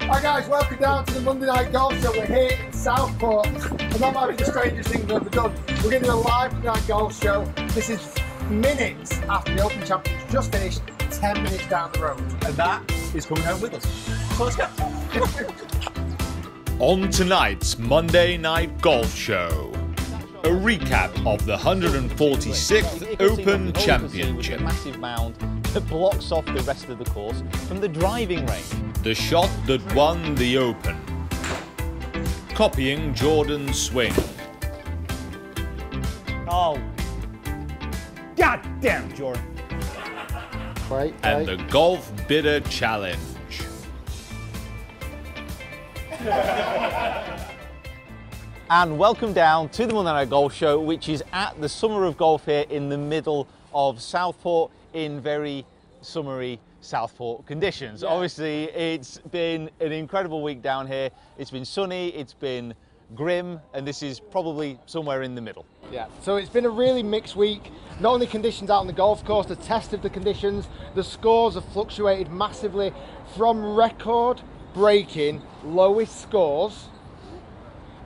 Hi guys, welcome down to the Monday Night Golf Show. We're here in Southport, and that might be the strangest thing we've ever done. We're going to do a live Monday Night Golf Show. This is minutes after the Open Championship just finished, 10 minutes down the road. And that is coming home with us. So let's go. On tonight's Monday Night Golf Show, a recap of the 146th Open Championship. A massive mound that blocks off the rest of the course from the driving range. The shot that won the Open. Copying Jordan's swing. Oh. God damn, Jordan. Right. And the GolfBidder Challenge. And welcome down to the Monday Night Golf Show, which is at the Summer of Golf here in the middle of Southport in very summery Southport conditions. Yeah. Obviously, it's been an incredible week down here. It's been sunny, it's been grim, and this is probably somewhere in the middle. Yeah, so it's been a really mixed week. Not only conditions out on the golf course, the test of the conditions, the scores have fluctuated massively from record-breaking lowest scores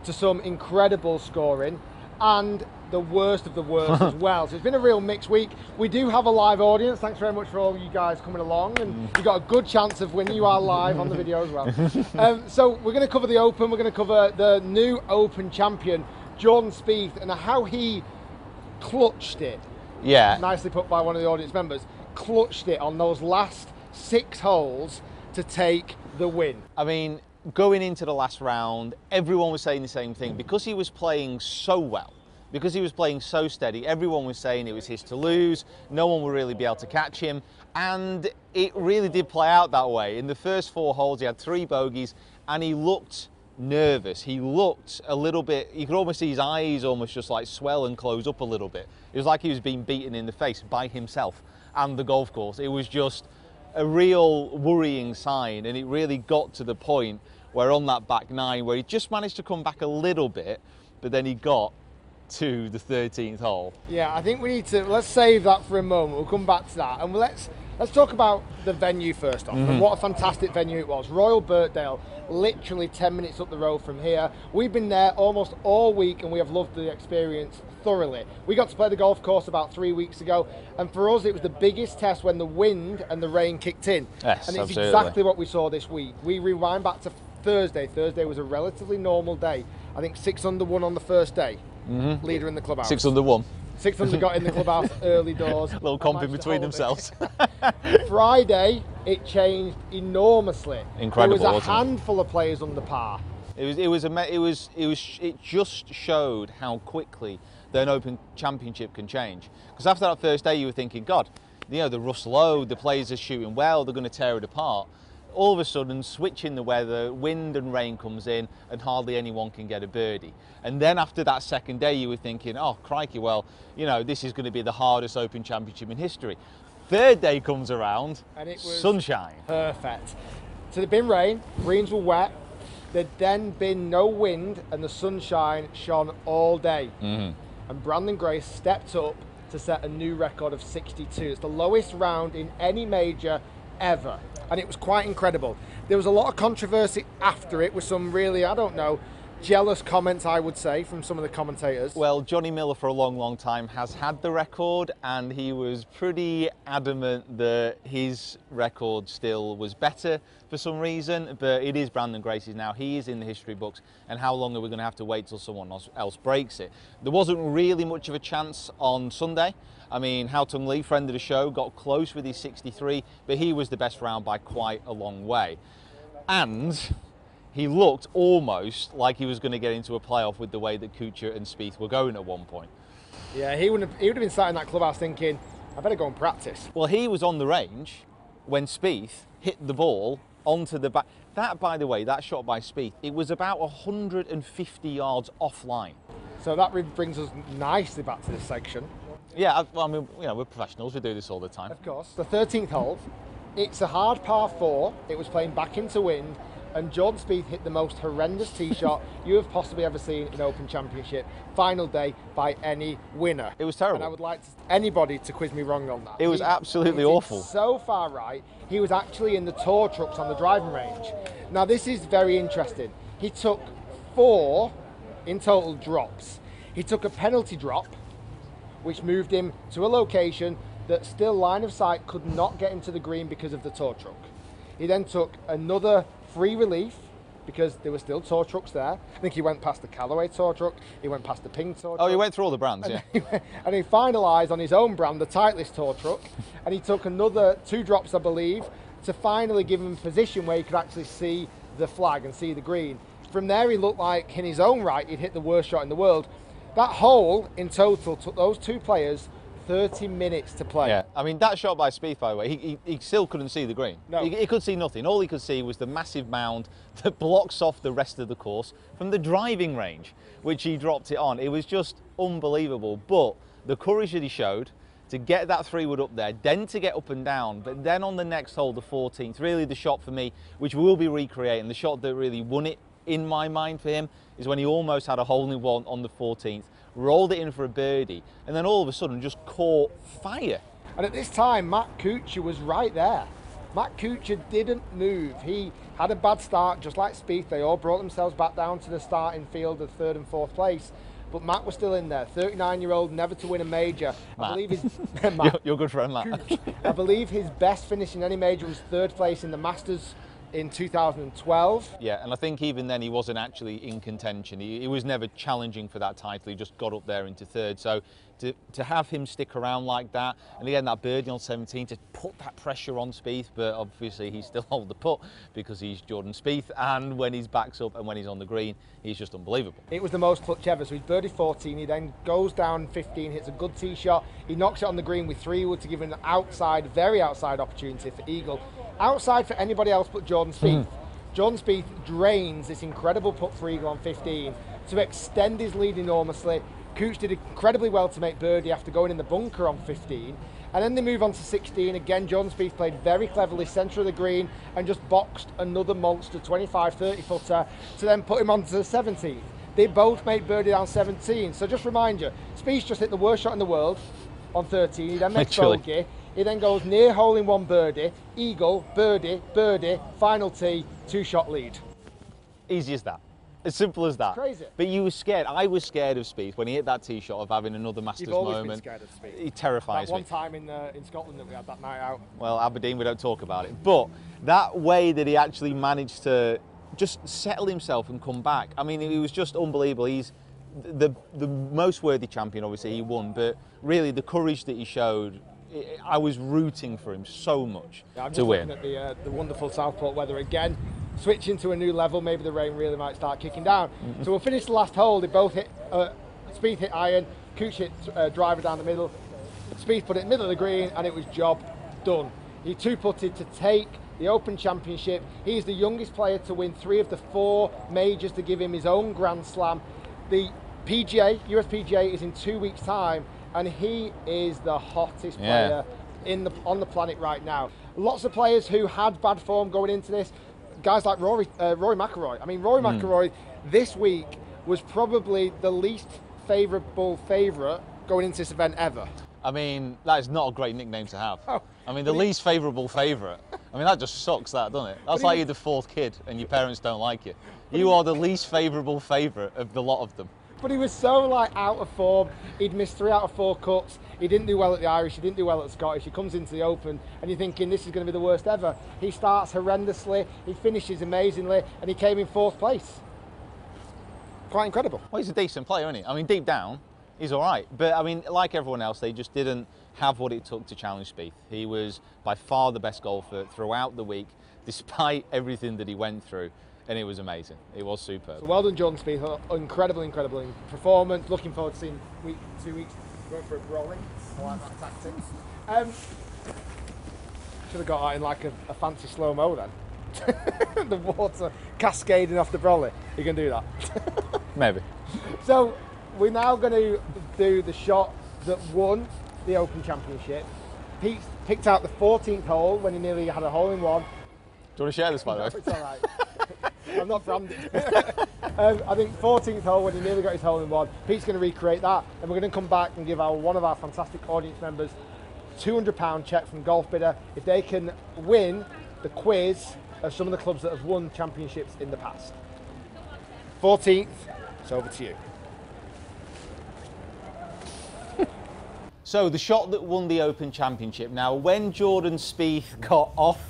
to some incredible scoring and the worst of the worst as well. So it's been a real mixed week. We do have a live audience. Thanks very much for all you guys coming along, and you've got a good chance of winning. You are live on the video as well. So we're going to cover the Open. We're going to cover the new Open champion, Jordan Spieth, and how he clutched it. Yeah. Nicely put by one of the audience members. Clutched it on those last 6 holes to take the win. I mean, going into the last round, everyone was saying the same thing. Because he was playing so well, because he was playing so steady, everyone was saying it was his to lose, no one would really be able to catch him, and it really did play out that way. In the first 4 holes, he had 3 bogeys, and he looked nervous. He looked a little bit, you could almost see his eyes almost just like swell and close up a little bit. It was like he was being beaten in the face by himself and the golf course. It was just a real worrying sign, and it really got to the point where on that back 9 where he just managed to come back a little bit, but then he got to the 13th hole. Yeah, I think we need to, let's save that for a moment. We'll come back to that, and let's talk about the venue first off, and what a fantastic venue it was. Royal Birkdale, literally 10 minutes up the road from here. We've been there almost all week, and we have loved the experience thoroughly. We got to play the golf course about 3 weeks ago, and for us it was the biggest test when the wind and the rain kicked in. Yes, and it's absolutely. exactly what we saw this week. We rewind back to Thursday. Thursday was a relatively normal day. I think 6 under 1 on the first day. Leader in the clubhouse. 6 under 1. 6 under got in the clubhouse early doors. A little comping between themselves. Friday, it changed enormously. Incredible. There was a handful of players under par. It just showed how quickly an Open Championship can change. Because after that first day, you were thinking, God, you know, the rought's low, the players are shooting well, they're going to tear it apart. All of a sudden, switching the weather, wind and rain comes in, and hardly anyone can get a birdie. And then after that second day, you were thinking, oh, crikey, well, you know, this is going to be the hardest Open Championship in history. Third day comes around, and it was sunshine. Perfect. So there'd been rain, greens were wet, there'd then been no wind, and the sunshine shone all day. And Brandon Grace stepped up to set a new record of 62. It's the lowest round in any major ever, and it was quite incredible. There was a lot of controversy after it with some really, I don't know, jealous comments, I would say, from some of the commentators. Well, Johnny Miller for a long time has had the record, and he was pretty adamant that his record still was better for some reason, but it is Brandon Grace's now. He is in the history books, and how long are we going to have to wait till someone else breaks it? There wasn't really much of a chance on Sunday. I mean, Hao Tung Lee, friend of the show, got close with his 63, but he was the best round by quite a long way. And he looked almost like he was going to get into a playoff with the way that Kuchar and Spieth were going at one point. Yeah, he would have been sat in that clubhouse thinking, I better go and practice. Well, he was on the range when Spieth hit the ball onto the back. That, by the way, that shot by Spieth, it was about 150 yards offline. So that brings us nicely back to this section. Yeah, well, I mean, you know, we're professionals, we do this all the time. Of course. The 13th hole, it's a hard par 4, it was playing back into wind, and Jordan Spieth hit the most horrendous tee shot you have possibly ever seen in Open Championship, final day by any winner. It was terrible. And I would like anybody to quiz me wrong on that. It was absolutely awful. So far right, he was actually in the tour trucks on the driving range. Now this is very interesting. He took 4 in total drops. He took a penalty drop, which moved him to a location that still line of sight could not get into the green because of the tow truck. He then took another free relief because there were still tow trucks there. I think he went past the Callaway tow truck, he went past the Ping tow truck. Oh, he went through all the brands, yeah. And he finalised on his own brand, the Titleist tow truck, and he took another 2 drops, I believe, to finally give him a position where he could actually see the flag and see the green. From there, he looked like, in his own right, he'd hit the worst shot in the world. That hole, in total, took those 2 players 30 minutes to play. Yeah, I mean, that shot by Spieth, by the way, he still couldn't see the green. No. He could see nothing. All he could see was the massive mound that blocks off the rest of the course from the driving range, which he dropped it on. It was just unbelievable. But the courage that he showed to get that 3-wood up there, then to get up and down, but then on the next hole, the 14th, really the shot for me, which we'll be recreating, the shot that really won it in my mind for him, is when he almost had a hole-in-one on the 14th, rolled it in for a birdie, and then all of a sudden just caught fire. And at this time, Matt Kuchar was right there. Matt Kuchar didn't move. He had a bad start, just like Spieth. They all brought themselves back down to the starting field of 3rd and 4th place. But Matt was still in there, 39-year-old, never to win a major. Matt. I believe his Matt, Your good friend, Matt. I believe his best finish in any major was 3rd place in the Masters in 2012. Yeah, and I think even then he wasn't actually in contention. He was never challenging for that title. He just got up there into 3rd. So to have him stick around like that, and again that birdie on 17 to put that pressure on Spieth, but obviously he still holds the putt because he's Jordan Spieth, and when his back's up and when he's on the green, he's just unbelievable. It was the most clutch ever. So he's birdie 14, he then goes down 15, hits a good tee shot, he knocks it on the green with 3-wood to give him an outside, very outside opportunity for eagle. Outside for anybody else but Jordan Spieth. Jordan Spieth drains this incredible putt for eagle on 15 to extend his lead enormously. Cooch did incredibly well to make birdie after going in the bunker on 15. And then they move on to 16. Again, Jordan Spieth played very cleverly, centre of the green, and just boxed another monster 25, 30 footer to then put him onto the 17th. They both made birdie down 17. So just remind you, Spieth just hit the worst shot in the world on 13. He then makes bogey. He then goes near hole-in-one birdie, eagle, birdie, birdie, final tee, 2-shot lead. Easy as that. As simple as that. It's crazy. But you were scared. I was scared of Spieth when he hit that tee shot of having another Masters You've always moment. been scared of Spieth. He terrifies that one me. time in Scotland that we had that night out. Well, Aberdeen, we don't talk about it. But that way that he actually managed to just settle himself and come back. I mean, he was just unbelievable. He's the most worthy champion, obviously, he won. But really, the courage that he showed, I was rooting for him so much to win. Looking at the wonderful Southport weather again, switching to a new level. Maybe the rain really might start kicking down. So we'll finish the last hole. They both hit. Spieth hit iron, Cooch hit driver down the middle. Spieth put it in the middle of the green, and it was job done. He 2-putted to take the Open Championship. He's the youngest player to win 3 of the 4 majors to give him his own Grand Slam. The PGA, US PGA, is in 2 weeks' time, and he is the hottest player on the planet right now. Lots of players who had bad form going into this, guys like Rory McIlroy. I mean, Rory McIlroy this week was probably the least favourable favourite going into this event ever. I mean, that is not a great nickname to have. Oh, I mean, the least favourable favourite. I mean, that just sucks, that, doesn't it? That's like you're the 4th kid and your parents don't like you. You are the least favourable favourite of the lot of them. But he was so out of form. He'd missed 3 out of 4 cuts. He didn't do well at the Irish. He didn't do well at the Scottish. He comes into the Open and you're thinking this is going to be the worst ever. He starts horrendously. He finishes amazingly, and he came in 4th place. Quite incredible. Well, he's a decent player, isn't he? I mean, deep down, he's all right. But I mean, like everyone else, they just didn't have what it took to challenge Spieth. He was by far the best golfer throughout the week, despite everything that he went through. And it was amazing. It was superb. So well done, Jordan Spieth. Incredible performance. Looking forward to seeing 2 weeks going for a brawling. I like that tactic. Should have got that in like a fancy slow-mo then. The water cascading off the brolly. You can do that. Maybe. So we're now going to do the shot that won the Open Championship. Pete picked out the 14th hole when he nearly had a hole-in-one. Do you want to share this, by the way? It's all right. I'm not branded. I think 14th hole when he nearly got his hole-in-one. Pete's going to recreate that, and we're going to come back and give one of our fantastic audience members £200 check from GolfBidder. If they can win the quiz of some of the clubs that have won championships in the past. 14th, it's over to you. So the shot that won the Open Championship. Now, when Jordan Spieth got off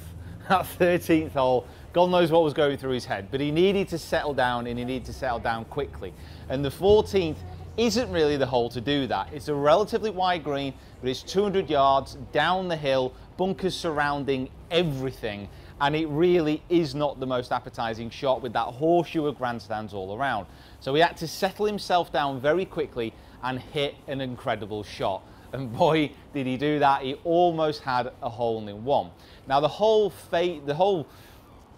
that 13th hole, God knows what was going through his head, but he needed to settle down, and he needed to settle down quickly. And the 14th isn't really the hole to do that. It's a relatively wide green, but it's 200 yards down the hill, bunkers surrounding everything, and it really is not the most appetizing shot with that horseshoe of grandstands all around. So he had to settle himself down very quickly and hit an incredible shot. And boy, did he do that. He almost had a hole-in-one. Now, the whole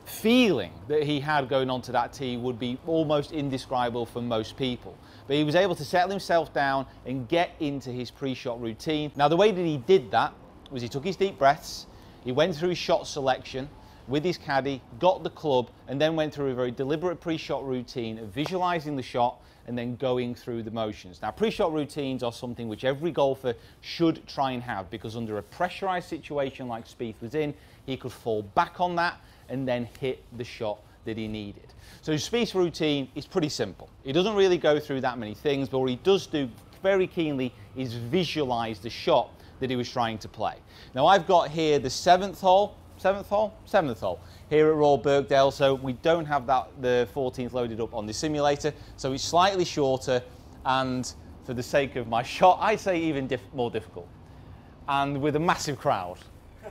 feeling that he had going onto that tee would be almost indescribable for most people. But he was able to settle himself down and get into his pre-shot routine. Now, the way that he did that was he took his deep breaths, he went through his shot selection with his caddy, got the club, and then went through a very deliberate pre-shot routine of visualizing the shot and then going through the motions. Now, pre-shot routines are something which every golfer should try and have, because under a pressurized situation like Spieth was in, he could fall back on that and then hit the shot that he needed. So Spieth's routine is pretty simple. He doesn't really go through that many things, but what he does do very keenly is visualize the shot that he was trying to play. Now, I've got here the seventh hole here at Royal Birkdale, so we don't have the 14th loaded up on the simulator, so it's slightly shorter, and for the sake of my shot, I'd say even more difficult, and with a massive crowd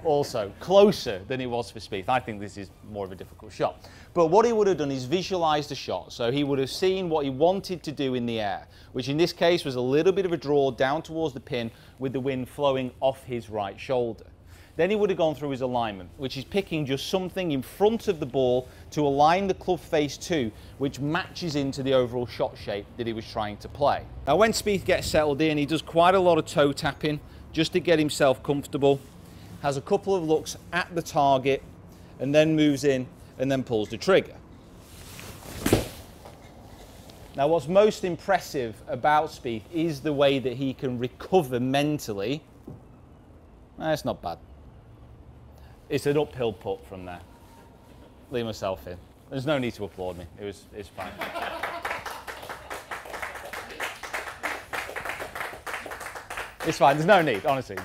also closer than it was for Spieth. I think this is more of a difficult shot, but what he would have done is visualize the shot. So he would have seen what he wanted to do in the air, which in this case was a little bit of a draw down towards the pin with the wind flowing off his right shoulder. Then he would have gone through his alignment, which is picking just something in front of the ball to align the club face to, which matches into the overall shot shape that he was trying to play. Now, when Spieth gets settled in, he does quite a lot of toe tapping just to get himself comfortable, has a couple of looks at the target, and then moves in and then pulls the trigger. Now, what's most impressive about Spieth is the way that he can recover mentally. It's not bad. It's an uphill putt from there. Leave myself in. There's no need to applaud me. It's fine. It's fine. There's no need, honestly.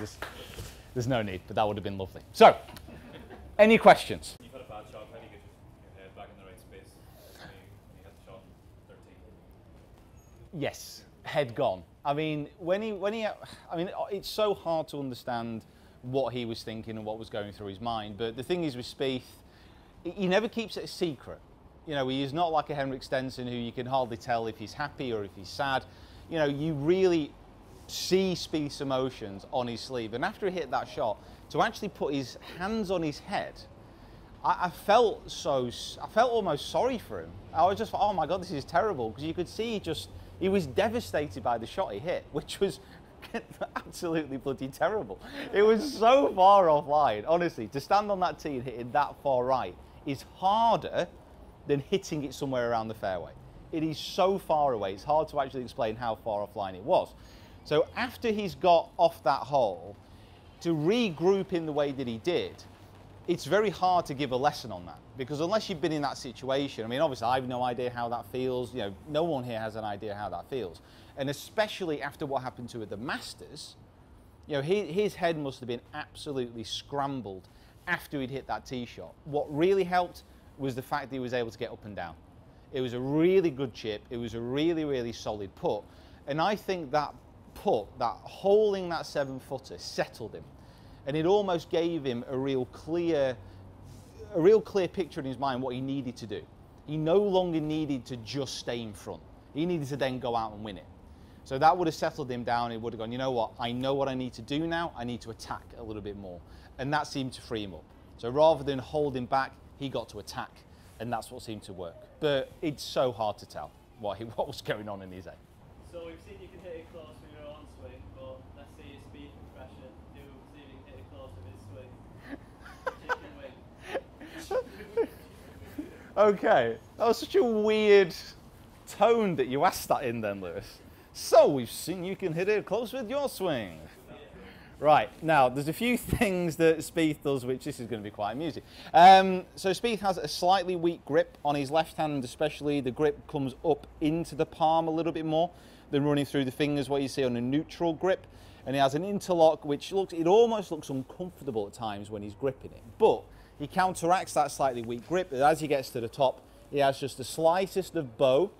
There's no need, but that would have been lovely. So, any questions? You've had a bad shot. How do you get your head back in the right space when you hit the shot 13? Yes, head gone. I mean, it's so hard to understand what he was thinking and what was going through his mind. But the thing is with Spieth, he never keeps it a secret. You know, he is not like a Henrik Stenson who you can hardly tell if he's happy or if he's sad. You know, you really see Spieth's emotions on his sleeve. And after he hit that shot, to actually put his hands on his head, I felt almost sorry for him. I was just, oh my God, this is terrible. Because you could see he was devastated by the shot he hit, which was absolutely bloody terrible. It was so far offline. Honestly, to stand on that tee and hit it that far right is harder than hitting it somewhere around the fairway. It is so far away, it's hard to actually explain how far offline it was. So after he's got off that hole, to regroup in the way that he did, it's very hard to give a lesson on that, because unless you've been in that situation, I mean, obviously I have no idea how that feels. You know, no one here has an idea how that feels. And especially after what happened to it at the Masters, you know, his head must have been absolutely scrambled after he'd hit that tee shot. What really helped was the fact that he was able to get up and down. It was a really good chip. It was a really, really solid putt. And I think that putt, that holing that 7-footer, settled him. And it almost gave him a real clear picture in his mind what he needed to do. He no longer needed to just stay in front. He needed to then go out and win it. So that would have settled him down. He would have gone, you know what, I know what I need to do now. I need to attack a little bit more. And that seemed to free him up. So rather than holding back, he got to attack. And that's what seemed to work. But it's so hard to tell what was going on in his head. So we've seen you can hit it close with your own swing, but let's see your speed compression. Do see if you can hit it close with his swing. Chicken wing. Okay, that was such a weird tone that you asked that in then, Lewis. So we've seen you can hit it close with your swing. Right, now there's a few things that Spieth does, which this is going to be quite amusing. So Spieth has a slightly weak grip on his left hand, especially. The grip comes up into the palm a little bit more than running through the fingers, what you see on a neutral grip. And he has an interlock, which it almost looks uncomfortable at times when he's gripping it. But he counteracts that slightly weak grip. As he gets to the top, he has just the slightest of bow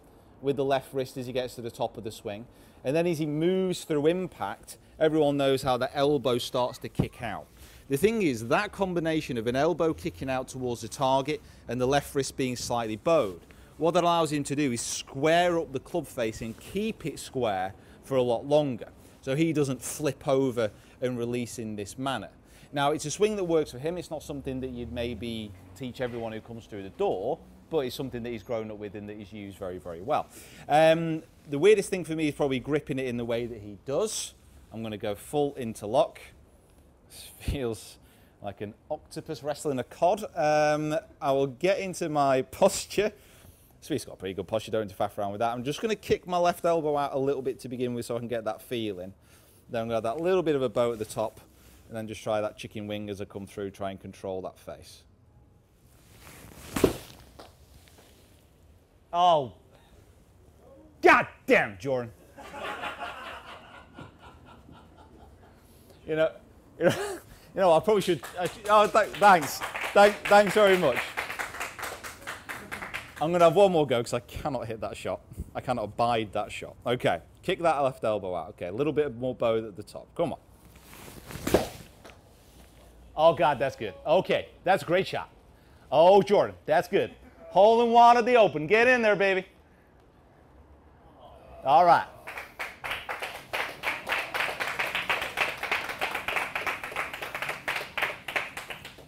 with the left wrist as he gets to the top of the swing. And then as he moves through impact, everyone knows how the elbow starts to kick out. The thing is, that combination of an elbow kicking out towards the target and the left wrist being slightly bowed, what that allows him to do is square up the club face and keep it square for a lot longer. So he doesn't flip over and release in this manner. Now, it's a swing that works for him. It's not something that you'd maybe teach everyone who comes through the door, but it's something that he's grown up with and that he's used very, very well. The weirdest thing for me is probably gripping it in the way that he does. I'm going to go full interlock. This feels like an octopus wrestling a cod. I will get into my posture. Spieth's got pretty good posture, don't need to faff around with that. I'm just going to kick my left elbow out a little bit to begin with so I can get that feeling. Then I'm going to have that little bit of a bow at the top and then just try that chicken wing as I come through, try and control that face. Oh, God damn, Jordan. You know, I probably should. Oh, thanks very much. I'm going to have one more go because I cannot hit that shot. I cannot abide that shot. Okay, kick that left elbow out. Okay, a little bit more bow at the top. Come on. Oh, God, that's good. Okay, that's a great shot. Oh, Jordan, that's good. Hole in one at the Open. Get in there, baby. All right.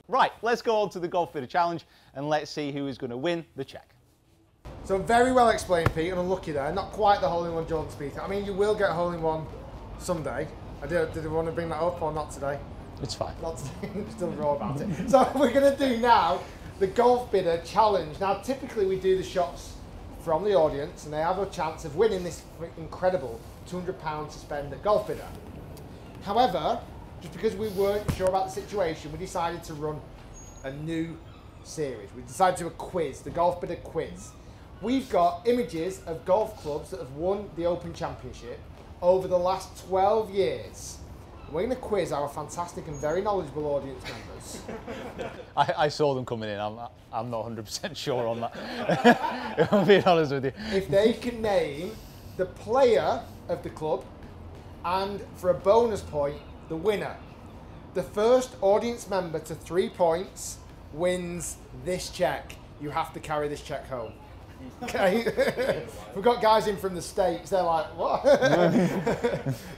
Right, let's go on to the GolfBidder Challenge and let's see who is going to win the check. So very well explained, Pete, and unlucky there. Not quite the hole-in-one Jordan Spieth. I mean, you will get a hole-in-one someday. Did I want to bring that up or not today? It's fine. Not today. Still raw about it. So we're going to do now the GolfBidder Challenge. Now, typically we do the shots from the audience, and they have a chance of winning this incredible £200 to spend at GolfBidder. However, just because we weren't sure about the situation, we decided to run a new series. We decided to do a quiz, the GolfBidder Quiz. We've got images of golf clubs that have won the Open Championship over the last 12 years. We're going to quiz our fantastic and very knowledgeable audience members. I saw them coming in. I'm not 100% sure on that. If I'm being honest with you. If they can name the player of the club and, for a bonus point, the winner. The first audience member to 3 points wins this check. You have to carry this check home. Okay? We've got guys in from the States, they're like, what?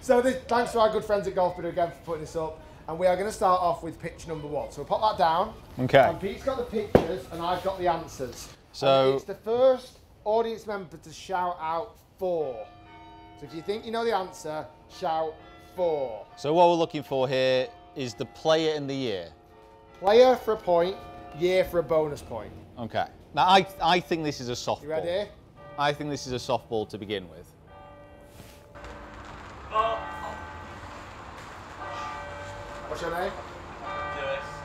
So thanks to our good friends at GolfBidder again for putting this up. And we are going to start off with picture number 1. So we'll pop that down. Okay. And Pete's got the pictures and I've got the answers. So and it's the first audience member to shout out 4. So if you think you know the answer, shout 4. So what we're looking for here is the player in the year. Player for a point, year for a bonus point. Okay. Now I think this is a softball. You ready? I think this is a softball to begin with. What's your name?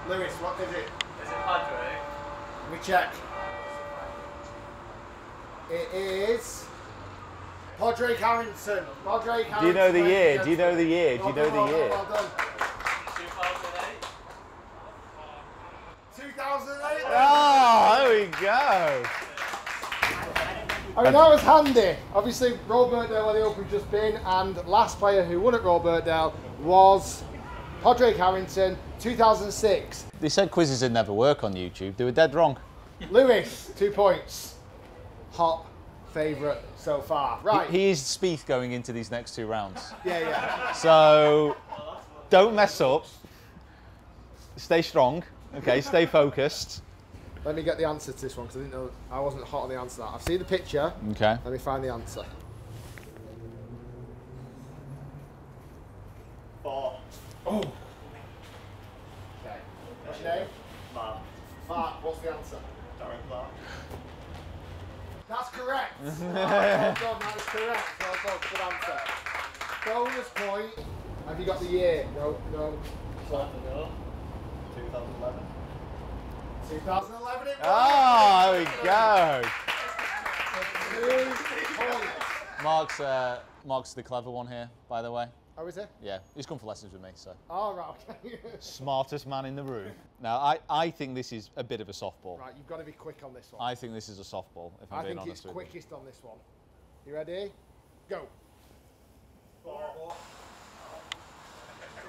Lewis, what is it? Is it Padre? Let me check. It is Padraig Harrington. Padraig Harrington. Do you know the year? Do you know the year? Do you know the year? Well done. 2008? 2008. Oh, there we go. I mean, that was handy. Obviously, Royal Birkdale, where the Open's just been, and last player who won at Royal Birkdale was Padraig Harrington, 2006. They said quizzes would never work on YouTube. They were dead wrong. Lewis, 2 points. Hot favourite so far. Right. He is Spieth going into these next 2 rounds. Yeah. So don't mess up. Stay strong. Okay, stay focused. Let me get the answer to this one because I wasn't hot on the answer to that. I've seen the picture. Okay. Let me find the answer. 4. Oh. Okay. What's your name? Mark. Mark. What's the answer? Darren Clark. That's correct. Well done. That is correct. Well done. Good answer. Bonus point Have you got the year? No. I don't know. 2011. 2011 it was. Oh, there we go. 2 points. Mark's the clever one here, by the way. Oh, is it? Yeah, he's come for lessons with me, so. Oh, right, okay. Smartest man in the room. Now, I think this is a bit of a softball. Right, you've got to be quick on this one. I think this is a softball, if I'm I being think honest it's with you. quickest on this one. You ready? Go.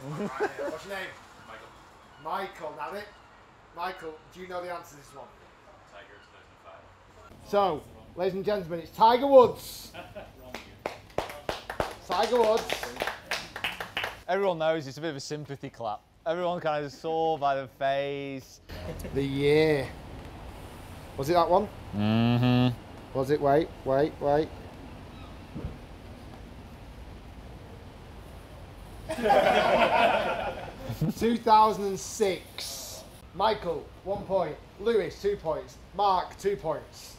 What's your name? Michael. Now, Michael, do you know the answer to this one? Tiger 2005. So, ladies and gentlemen, it's Tiger Woods. Tiger Woods. Everyone knows it's a bit of a sympathy clap. Everyone kind of saw by the face. The year. Was it that one? Mm-hmm. Was it? Wait. 2006. Michael, 1 point. Lewis, 2 points. Mark, 2 points.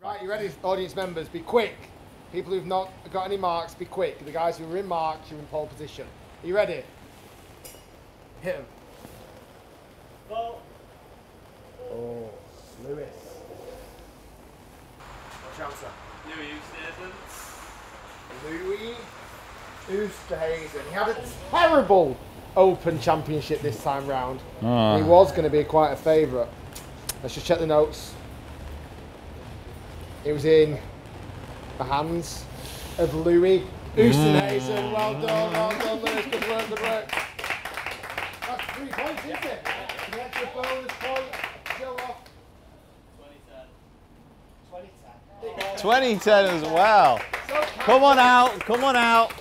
Right, you ready, audience members? Be quick. People who've not got any marks, be quick. The guys who are in marks, you're in pole position. Are you ready? Hit him. Ball. Oh, Lewis. What's your answer? Louis Louis Oosthuizen. He had a terrible Open Championship this time round. He was going to be quite a favourite. Let's just check the notes. It was in the hands of Louis Oosthuizen. Well done, Lewis. Good work. That's 3 points, isn't it? An extra bonus point. Show off. 2010. 2010 as well. Come on out.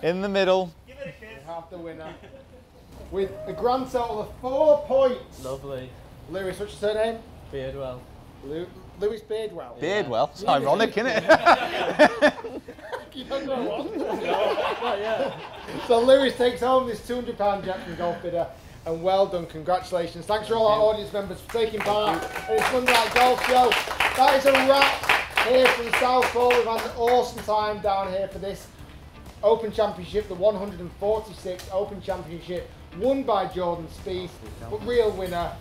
In the middle. Give it a kiss. We have the winner. With a grand total of 4 points. Lovely. Lewis, what's your surname? Beardwell. Lewis Beardwell. Beardwell. It's ironic, isn't it? You don't know what? Not yet. So Lewis takes home this £200 jack from GolfBidder, and well done, congratulations. Thanks for all our audience members for taking part in this Monday Night Golf Show. That is a wrap here from South Pole. We've had an awesome time down here for this Open Championship, the 146th Open Championship, won by Jordan Spieth, but real winner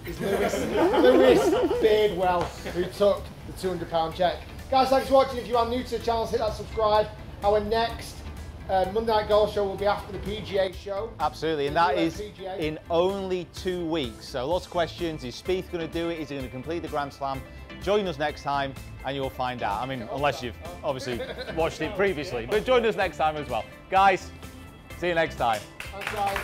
is Lewis Beardwell, who took the £200 check. Guys, thanks for watching. If you are new to the channel, hit that subscribe. Our next Monday Night Golf Show will be after the PGA show. Absolutely, and that is PGA. in only 2 weeks. So lots of questions. Is Spieth going to do it? Is he going to complete the Grand Slam? Join us next time and you'll find out. I mean, unless you've obviously watched it previously, but join us next time as well. Guys, see you next time. Thanks, guys.